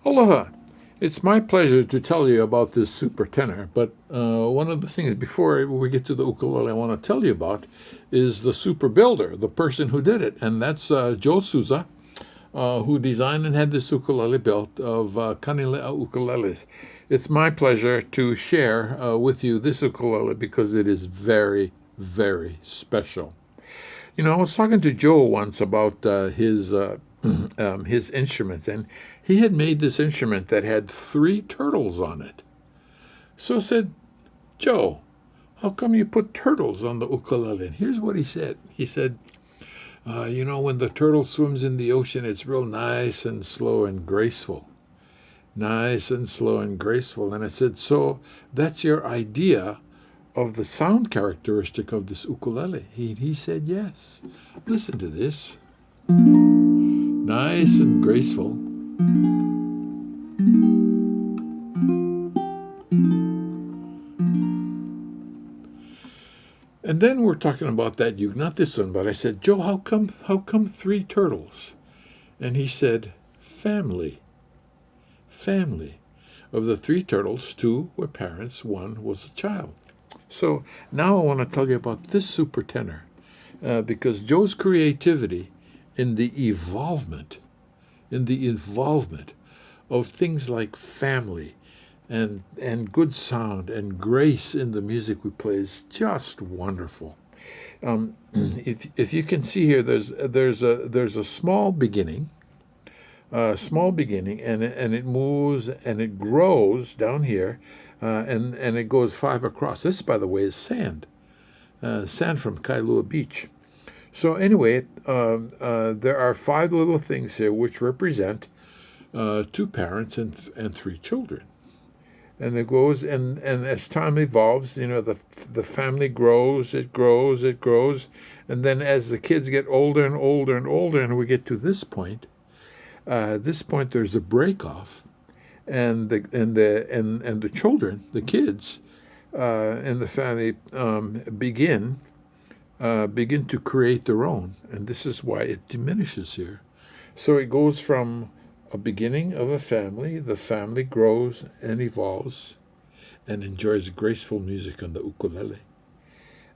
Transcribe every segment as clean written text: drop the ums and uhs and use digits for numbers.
Aloha. It's my pleasure to tell you about this super tenor, but one of the things before we get to the ukulele I want to tell you about is the super builder, the person who did it, and that's Joe Souza, who designed and had this ukulele built of Kanile'a ukuleles. It's my pleasure to share with you this ukulele because it is very, very special. You know, I was talking to Joe once about his instrument, and he had made this instrument that had three turtles on it. So I said, Joe, how come you put turtles on the ukulele? And here's what he said. He said, when the turtle swims in the ocean, it's real nice and slow and graceful. Nice and slow and graceful. And I said, so that's your idea of the sound characteristic of this ukulele? He said, yes. Listen to this. Nice and graceful. And then we're talking about that uke, not this one, but I said, Joe, how come three turtles? And he said, family. Family. Of the three turtles, two were parents, one was a child. So now I want to tell you about this super tenor, because Joe's creativity in the involvement of things like family and good sound and grace in the music we play is just wonderful. If you can see here, there's a small beginning, and it moves and it grows down here, and it goes five across. This, by the way, is sand from Kailua Beach. So anyway, there are five little things here which represent two parents and three children. And it goes, and as time evolves, the family grows, it grows, it grows, and then as the kids get older and older and older, and we get to this point there's a break off, and the children, the kids, in the family begin to create their own, and this is why it diminishes here. So it goes from a beginning of a family, the family grows and evolves and enjoys graceful music on the ukulele.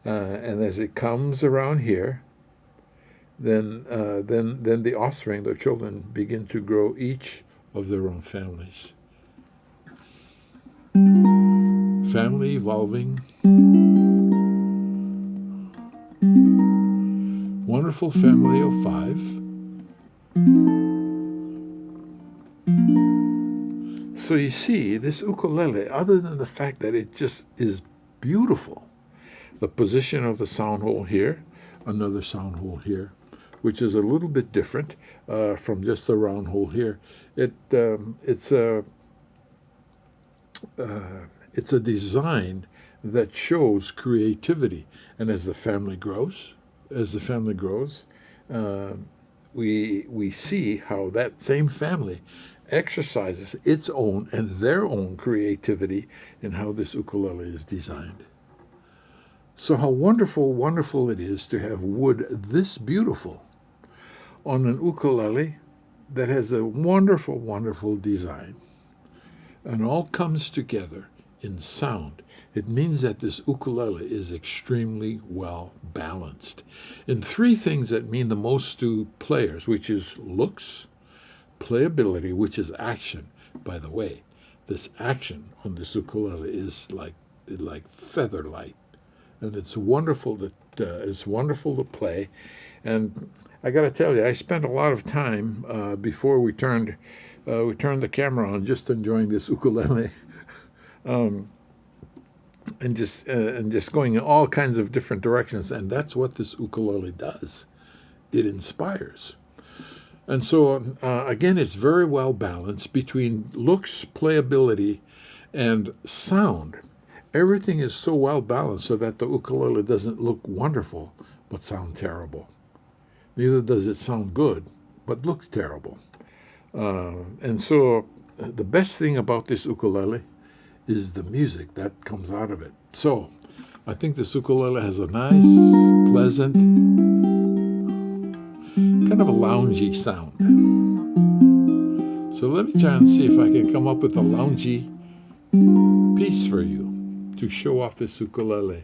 And as it comes around here, then the offspring, the children, begin to grow each of their own families. Family evolving. Wonderful family of five. So you see, this ukulele, other than the fact that it just is beautiful, the position of the sound hole here, another sound hole here, which is a little bit different from just the round hole here. It's a design that shows creativity, and as the family grows, we see how that same family exercises its own and their own creativity in how this ukulele is designed. So how wonderful, wonderful it is to have wood this beautiful on an ukulele that has a wonderful, wonderful design. And all comes together in sound. It means that this ukulele is extremely well balanced in three things that mean the most to players, which is looks, playability, which is action. By the way, this action on this ukulele is like feather light, and it's wonderful to play. And I got to tell you, I spent a lot of time before we turned the camera on, just enjoying this ukulele, and just going in all kinds of different directions. And that's what this ukulele does. It inspires. And so, again, it's very well balanced between looks, playability, and sound. Everything is so well balanced so that the ukulele doesn't look wonderful but sound terrible. Neither does it sound good but looks terrible. And so, the best thing about this ukulele is the music that comes out of it. So, I think this ukulele has a nice, pleasant, kind of a loungy sound. So So let me try and see if I can come up with a loungy piece for you to show off this ukulele.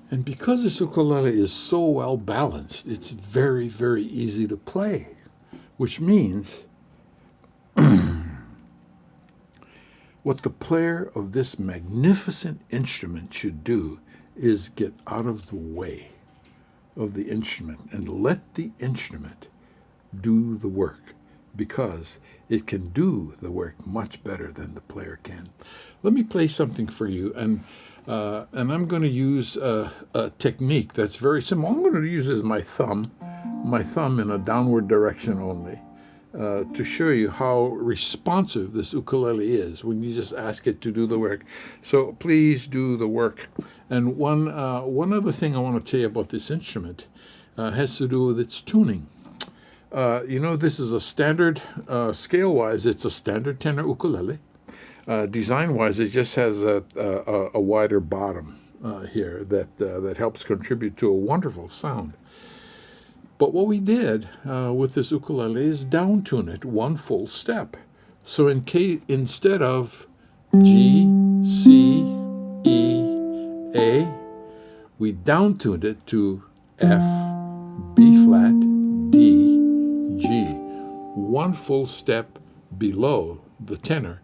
And because this ukulele is so well balanced, it's very, very easy to play, which means what the player of this magnificent instrument should do is get out of the way of the instrument and let the instrument do the work, because it can do the work much better than the player can. Let me play something for you, and I'm going to use a technique that's very simple. I'm going to use my thumb in a downward direction only, to show you how responsive this ukulele is when you just ask it to do the work. So please do the work. And one other thing I want to tell you about this instrument has to do with its tuning. This is a standard, scale-wise, it's a standard tenor ukulele. Design-wise, it just has a wider bottom here that helps contribute to a wonderful sound. But what we did with this ukulele is down-tune it one full step. So instead of G, C, E, A, we down-tuned it to F, B flat, D, G, one full step below the tenor.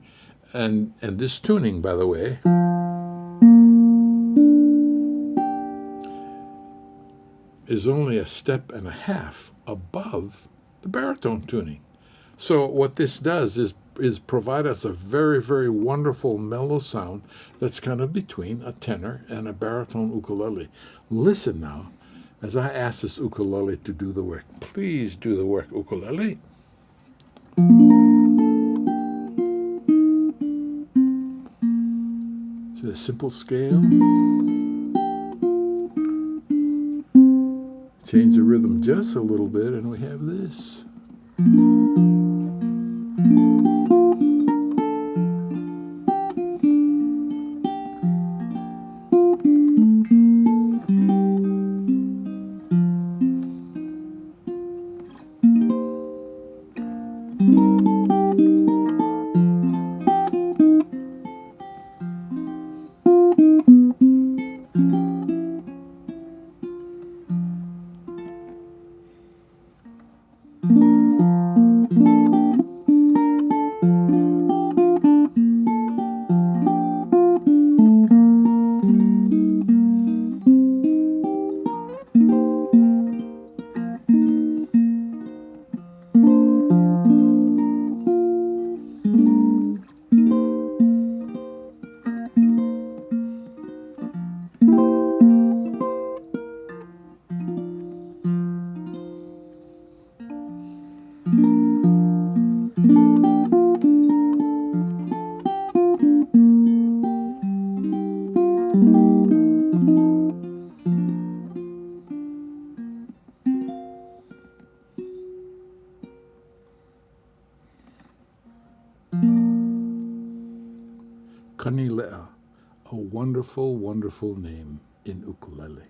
And this tuning, by the way, is only a step and a half above the baritone tuning. So what this does is provide us a very, very wonderful mellow sound that's kind of between a tenor and a baritone ukulele. Listen now as I ask this ukulele to do the work. Please do the work, ukulele. So the simple scale. Change the rhythm just a little bit, and we have this. Kanile'a, a a wonderful, wonderful name in ukulele.